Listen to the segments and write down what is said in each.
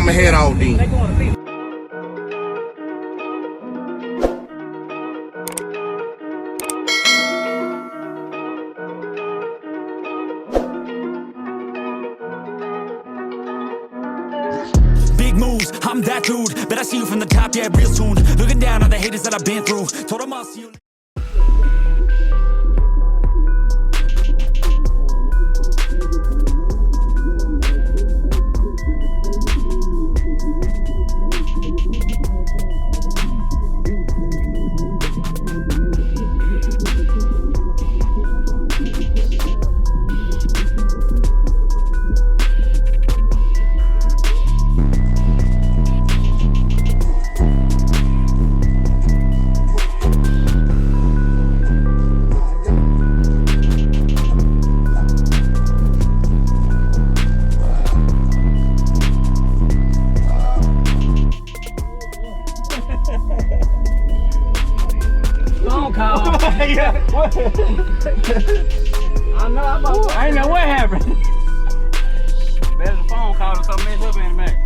I'ma head out then. Big moves, I'm that dude. Bet I see you from the top, yeah, real soon. Looking down on the haters that I've been through. Told them I'll see you. I ain't know what happened. There's a phone call or something messed up in the Mac.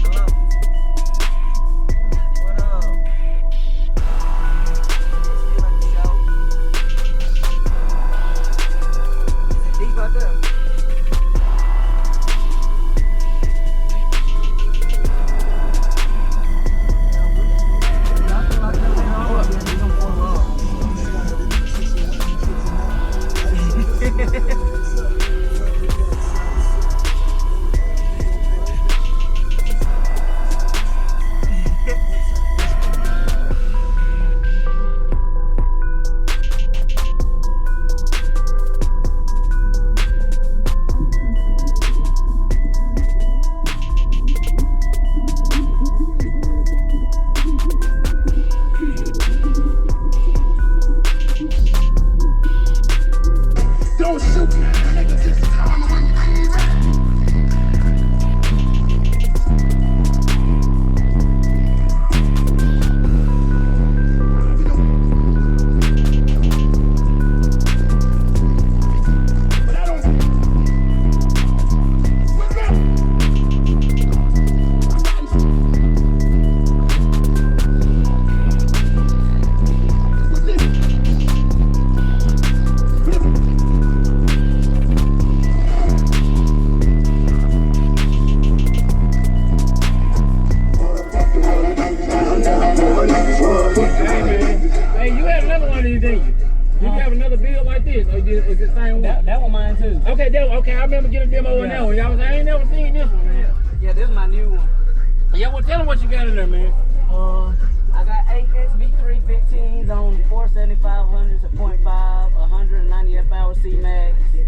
Hello? What up? Still at the show? Is it deep out there? Okay, I remember getting a demo on that one. Y'all was like, I ain't never seen this one, man. Yeah, this is my new one. Yeah, well, tell them what you got in there, man. I got 8 XB315s on 47500s at 0.5, 190 hour C-Max, 2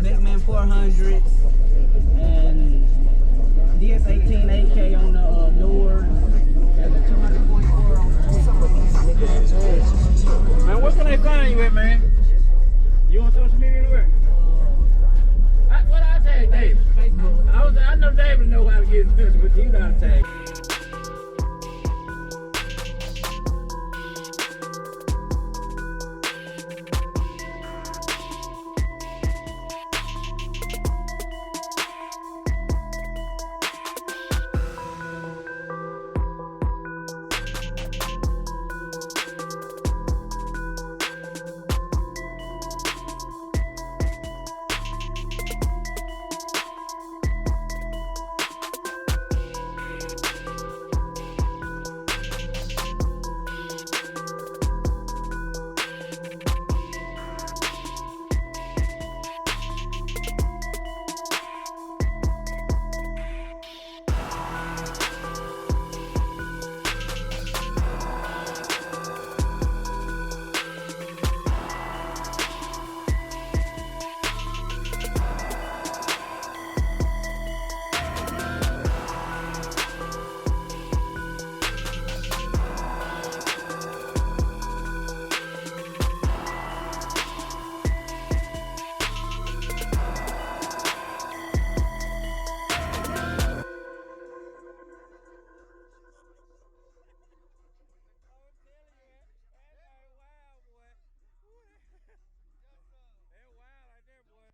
Megman 400s, and DS18 8K on the doors, and the 200.4 on the Man, where can they find you at, man? You on social media anywhere? What I tag David? Facebook. I know David know how to get in touch with you. How to tag.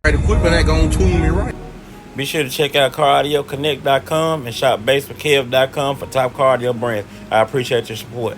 The equipment ain't gonna tune me right. Be sure to check out CarAudioConnect.com and shop BASSWITHKEV.com for top car audio brands. I appreciate your support.